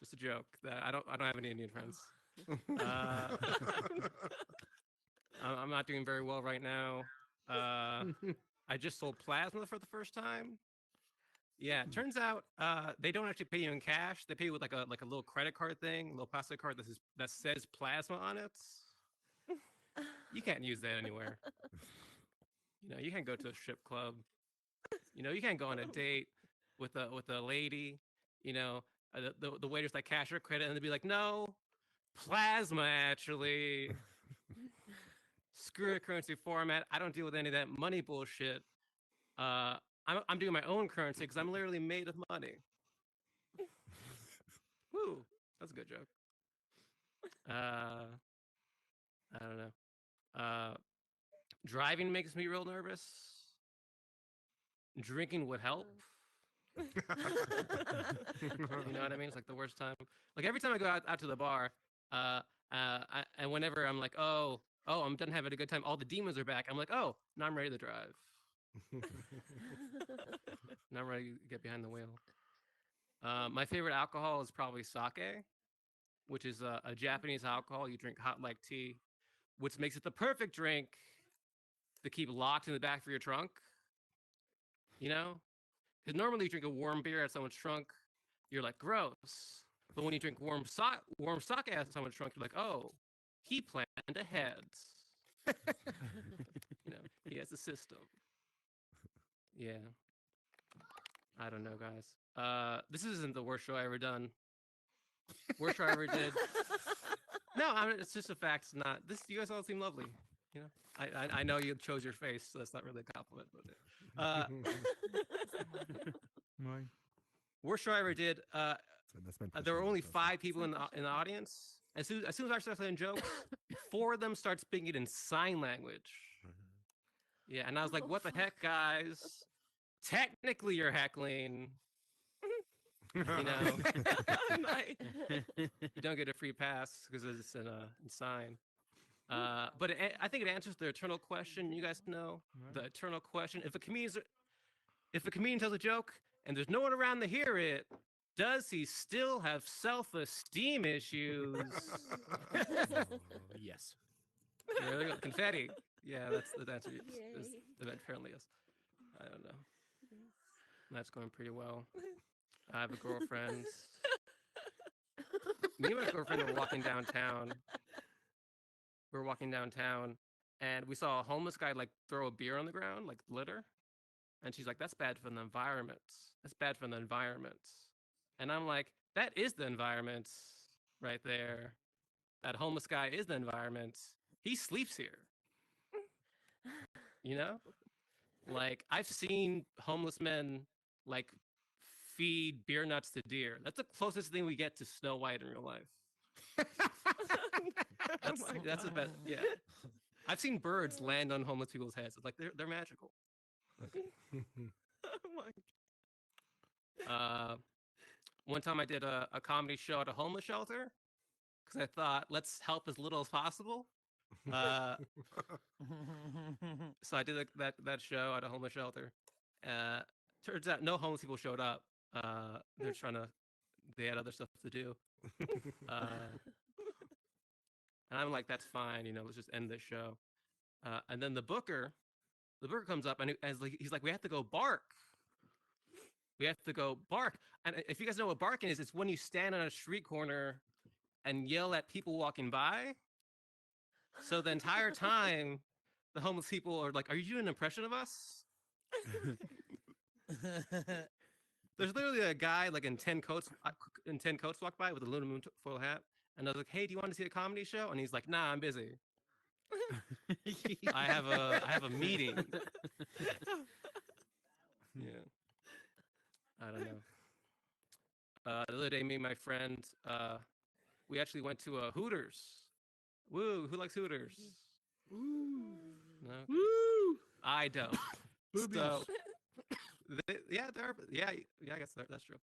just a joke. That I don't have any Indian friends. I'm not doing very well right now. I just sold plasma for the first time. Yeah, it turns out they don't actually pay you in cash. They pay you with like a little credit card thing, a little plastic card that says plasma on it. You can't use that anywhere. You know, you can't go to a strip club. You know, you can't go on a date with a lady. You know, the waiter's like cash or credit, and they'd be like, no, plasma actually. Screw a currency format. I don't deal with any of that money bullshit. I'm doing my own currency because I'm literally made of money. Woo, that's a good joke. I don't know. Driving makes me real nervous. Drinking would help. You know what I mean? It's like the worst time. Like every time I go out to the bar, and whenever I'm like, oh, I'm done having a good time, all the demons are back. I'm like, oh, now I'm ready to drive. Now I'm ready to get behind the wheel. My favorite alcohol is probably sake, which is a Japanese alcohol you drink hot like tea, which makes it the perfect drink to keep locked in the back of your trunk. You know? Because normally you drink a warm beer at someone's trunk, you're like, gross. But when you drink warm sake at someone's trunk, you're like, oh, he planned ahead. You know, he has a system. Yeah. I don't know, guys. This isn't the worst show I ever done. Worst show I ever did. No, I mean, it's just a fact. It's not this. You guys all seem lovely. You know, I know you chose your face, so that's not really a compliment. But worst show I ever did. There were only 5 people in the audience. As soon as I started saying jokes, 4 of them start speaking in sign language. Yeah, and I was like, "What the heck, guys? Technically, you're heckling." You know, you don't get a free pass because it's in sign. But I think it answers the eternal question. You guys know the eternal question. If a comedian tells a joke and there's no one around to hear it, does he still have self-esteem issues? Yes. There we go. Confetti. Yeah, that's the answer. Apparently, yes. I don't know. That's going pretty well. I have a girlfriend. Me and my girlfriend were walking downtown. And we saw a homeless guy like throw a beer on the ground, like litter. And she's like, that's bad for the environment. That's bad for the environment. And I'm like, that is the environment right there. That homeless guy is the environment. He sleeps here. You know? Like, I've seen homeless men, like, feed beer nuts to deer. That's the closest thing we get to Snow White in real life. That's a best. Yeah. I've seen birds land on homeless people's heads. Like, they're magical. One time I did a comedy show at a homeless shelter because I thought, let's help as little as possible. So I did that show at a homeless shelter. Turns out no homeless people showed up. They had other stuff to do. And I'm like, that's fine, let's just end this show. And then the booker comes up and he's like, we have to go bark. We have to go bark. And if you guys know what barking is, it's when you stand on a street corner and yell at people walking by. So the entire time, the homeless people are like, are you doing an impression of us? There's literally a guy like in 10 coats walked by with a aluminum foil hat. And I was like, hey, do you want to see a comedy show? And he's like, nah, I'm busy. I have a meeting. Yeah. I don't know. The other day, me and my friend, we actually went to a Hooters. Woo! Who likes Hooters? Woo! No, Woo! I don't. Boobies. So, I guess that's true.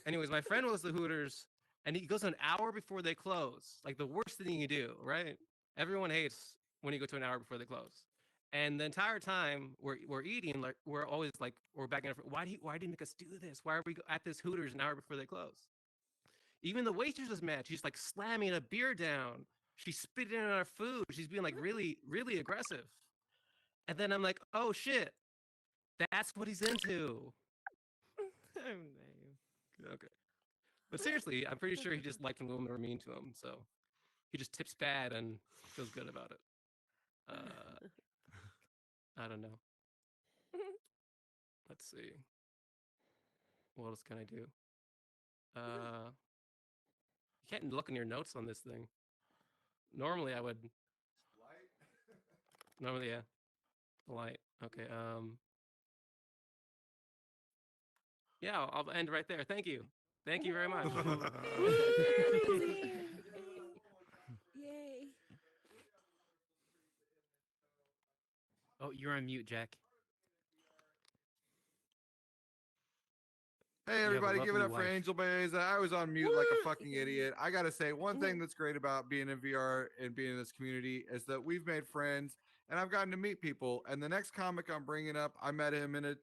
Anyways, my friend was the Hooters, and he goes an hour before they close. Like the worst thing you do, right? Everyone hates when you go to an hour before they close. And the entire time we're eating, like we're always like we're back and forth. Why do you make us do this? Why are we at this Hooters an hour before they close? Even the waitress was mad. She's like slamming a beer down. She's spitting on our food. She's being like really, really aggressive. And then I'm like, oh shit, that's what he's into. Okay. But seriously, I'm pretty sure he just liked when women were mean to him. So he just tips bad and feels good about it. I don't know. Let's see. What else can I do? You can't look in your notes on this thing. Normally I would. Normally, yeah. Light. Okay. Yeah, I'll end right there. Thank you. Thank you very much. Yay. Oh, you're on mute, Jack. Hey, have a everybody, give it lovely up for wife. Angel Bays. I was on mute like a fucking idiot. I got to say, one thing that's great about being in VR and being in this community is that we've made friends and I've gotten to meet people. And the next comic I'm bringing up, I met him in a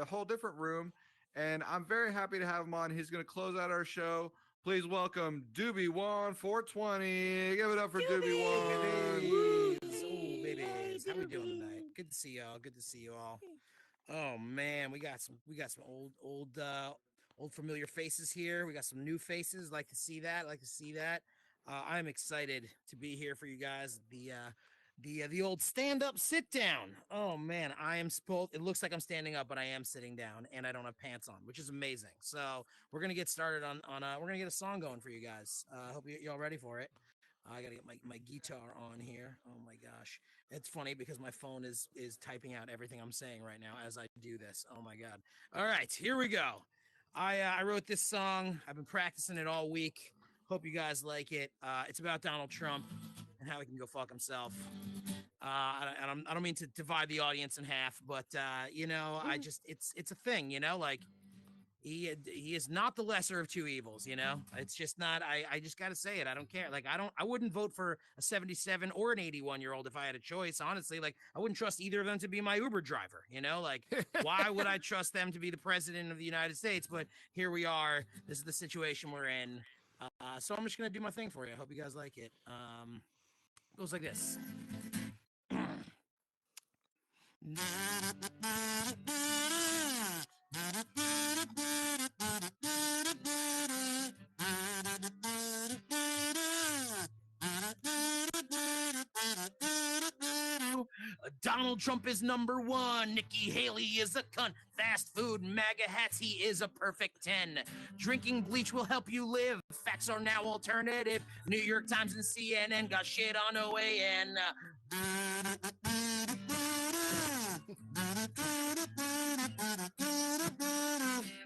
whole different room. And I'm very happy to have him on. He's going to close out our show. Please welcome Doobie Wan 420. Give it up for Doobie Wan. Oh, babies. How we doing tonight? Good to see y'all. Good to see you all. Oh man, we got some old familiar faces here. We got some new faces. Like to see that. I'm excited to be here for you guys. The old stand up sit down. Oh man, I am supposed. It looks like I'm standing up, but I am sitting down, and I don't have pants on, which is amazing. So we're gonna get started on we're gonna get a song going for you guys. I hope y'all ready for it. I gotta get my guitar on here. Oh my gosh, it's funny because my phone is typing out everything I'm saying right now as I do this. Oh my god. All right, here we go. I wrote this song. I've been practicing it all week. Hope you guys like it. It's about Donald Trump and how he can go fuck himself. I don't mean to divide the audience in half, but I just it's a thing, like he is not the lesser of two evils, It's just not. I just got to say it. I don't care. Like I wouldn't vote for a 77 or an 81-year-old if I had a choice. Honestly, like I wouldn't trust either of them to be my Uber driver. Like why would I trust them to be the president of the United States? But here we are. This is the situation we're in. So I'm just gonna do my thing for you. I hope you guys like it. It goes like this. Donald Trump is #1. Nikki Haley is a cunt. Fast food, MAGA hats, he is a perfect 10. Drinking bleach will help you live. Facts are now alternative. New York Times and CNN got shit on OAN.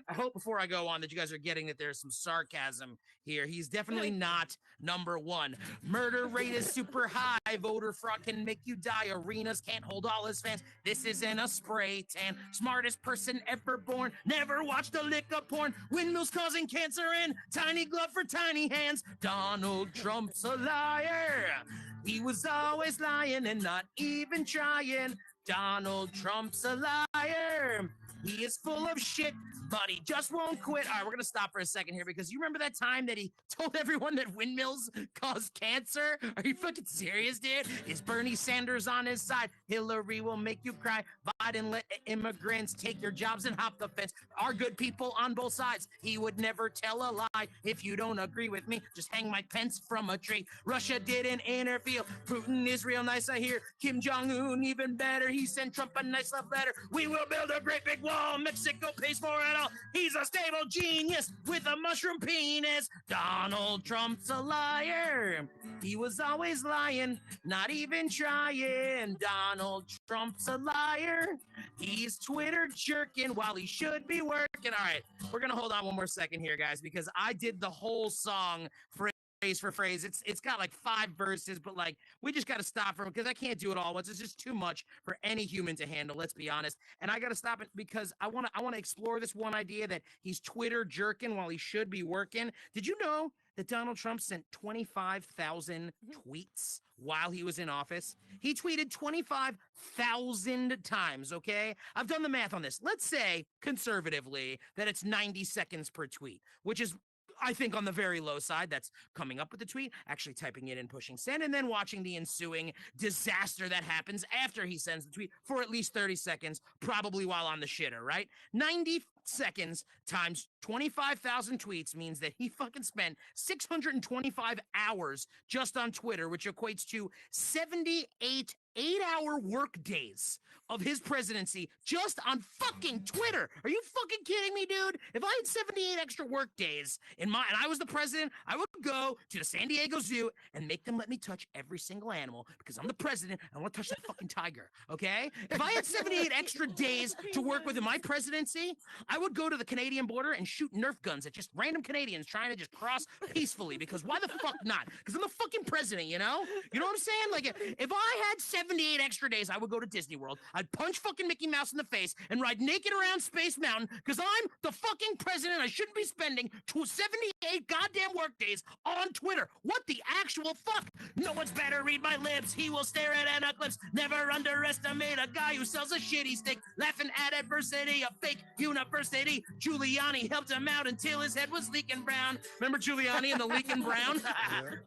I hope before I go on that you guys are getting that there's some sarcasm here. He's definitely not #1. Murder rate is super high. Voter fraud can make you die. Arenas can't hold all his fans. This isn't a spray tan. Smartest person ever born. Never watched a lick of porn. Windmills causing cancer and tiny glove for tiny hands. Donald Trump's a liar. He was always lying and not even trying. Donald Trump's a liar. He is full of shit, but he just won't quit. All right, we're going to stop for a second here because you remember that time that he told everyone that windmills cause cancer? Are you fucking serious, dude? Is Bernie Sanders on his side? Hillary will make you cry. Biden let immigrants take your jobs and hop the fence. Are good people on both sides. He would never tell a lie. If you don't agree with me, just hang my pence from a tree. Russia didn't interfere. Putin is real nice, I hear. Kim Jong-un even better. He sent Trump a nice love letter. We will build a great big wall. Mexico pays for it all. He's a stable genius with a mushroom penis. Donald Trump's a liar. He was always lying, not even trying. Donald Trump's a liar. He's Twitter jerking while he should be working. All right, we're gonna hold on one more second here, guys, because I did the whole song phrase for phrase. It's got like 5 verses, but like we just got to stop from it because I can't do it all once. It's just too much for any human to handle. Let's be honest. And I got to stop it because I want to explore this one idea that he's Twitter jerking while he should be working. Did you know that Donald Trump sent 25,000 tweets while he was in office? He tweeted 25,000 times, okay? I've done the math on this. Let's say, conservatively, that it's 90 seconds per tweet, which is, I think, on the very low side. That's coming up with the tweet, actually typing it in, pushing send, and then watching the ensuing disaster that happens after he sends the tweet for at least 30 seconds, probably while on the shitter, right? 90 seconds times 25,000 tweets means that he fucking spent 625 hours just on Twitter, which equates to 78 8-hour work days of his presidency just on fucking Twitter. Are you fucking kidding me, dude? If I had 78 extra work days and I was the president, I would go to the San Diego Zoo and make them let me touch every single animal because I'm the president. I want to touch that fucking tiger, okay? If I had 78 extra days to work with in my presidency, I would go to the Canadian border and shoot Nerf guns at just random Canadians trying to just cross peacefully because why the fuck not? Because I'm the fucking president, you know? You know what I'm saying? Like, if I had 78 extra days, I would go to Disney World. I'd punch fucking Mickey Mouse in the face and ride naked around Space Mountain because I'm the fucking president. I shouldn't be spending 78 goddamn work days on Twitter. What the actual fuck? No one's better read my lips. He will stare at an eclipse. Never underestimate a guy who sells a shitty stick. Laughing at adversity, a fake university. Giuliani helped him out until his head was leaking brown. Remember Giuliani and the leaking brown?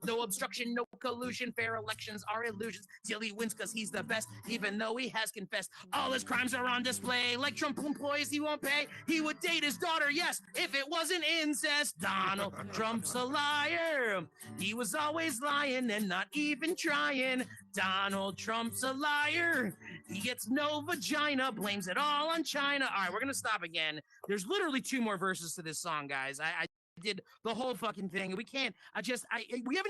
No obstruction, no collusion. Fair elections are illusions till he wins because he's the best, even though he has confessed all his crimes are on display. Like Trump employees he won't pay. He would date his daughter, yes, if it wasn't incest. Donald Trump's a liar. He was always lying and not even trying. Donald Trump's a liar. He gets no vagina, blames it all on China. All right, we're going to stop again. There's literally 2 more verses to this song, guys. I did the whole fucking thing. We haven't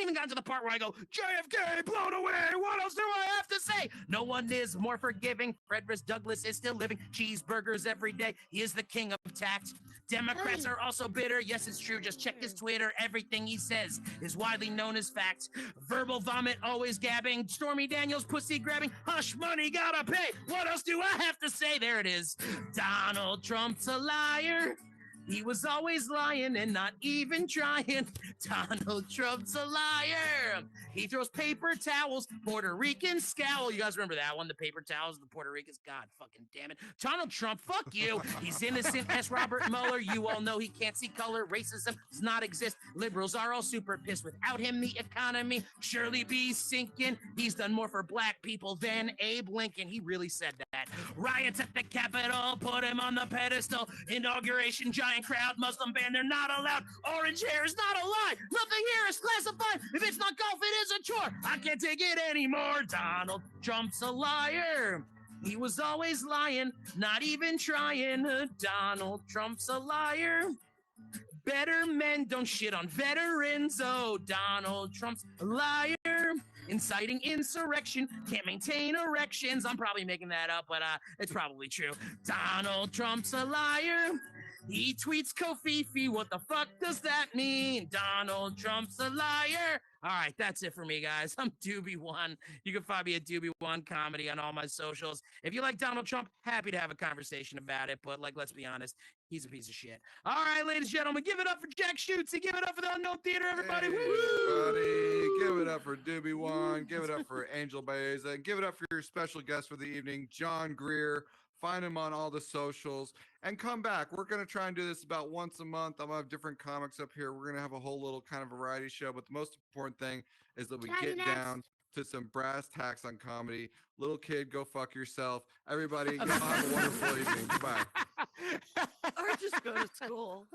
even gotten to the part where I go, JFK, blown away. What else do I have to say? No one is more forgiving. Frederick Douglass is still living. Cheeseburgers every day. He is the king of tact. Democrats are also bitter. Yes, it's true. Just check his Twitter. Everything he says is widely known as fact. Verbal vomit, always gabbing. Stormy Daniels, pussy grabbing. Hush money, gotta pay. What else do I have to say? There it is. Donald Trump's a liar. He was always lying and not even trying. Donald Trump's a liar. He throws paper towels, Puerto Rican scowl. You guys remember that one? The paper towels, the Puerto Ricans? God fucking damn it. Donald Trump, fuck you. He's innocent as Robert Mueller. You all know he can't see color. Racism does not exist. Liberals are all super pissed. Without him, the economy surely be sinking. He's done more for black people than Abe Lincoln. He really said that. Riots at the Capitol, put him on the pedestal. Inauguration giant in crowd, Muslim band, they're not allowed. Orange hair is not a lie. Nothing here is classified. If it's not golf, it is a chore. I can't take it anymore. Donald Trump's a liar. He was always lying, not even trying. Donald Trump's a liar. Better men don't shit on veterans. Oh, Donald Trump's a liar. Inciting insurrection, can't maintain erections. I'm probably making that up, but it's probably true. Donald Trump's a liar. He tweets Kofifi. What the fuck does that mean? Donald Trump's a liar. All right, that's it for me, guys. I'm Doobie1. You can find me at Doobie1 Comedy on all my socials. If you like Donald Trump, happy to have a conversation about it. But, like, let's be honest, he's a piece of shit. All right, ladies and gentlemen, give it up for Jack Schutze. Give it up for the Unknown Theater, everybody. Hey, Woo! everybody. Give it up for Doobie1. Give it up for Angel Baeza. And give it up for your special guest for the evening, John Greer. Find him on all the socials and come back. We're going to try and do this about once a month. I'm going to have different comics up here. We're going to have a whole little kind of variety show. But the most important thing is that we get down to some brass tacks on comedy. Little kid, go fuck yourself. Everybody, y'all have a wonderful evening. Goodbye. Or just go to school.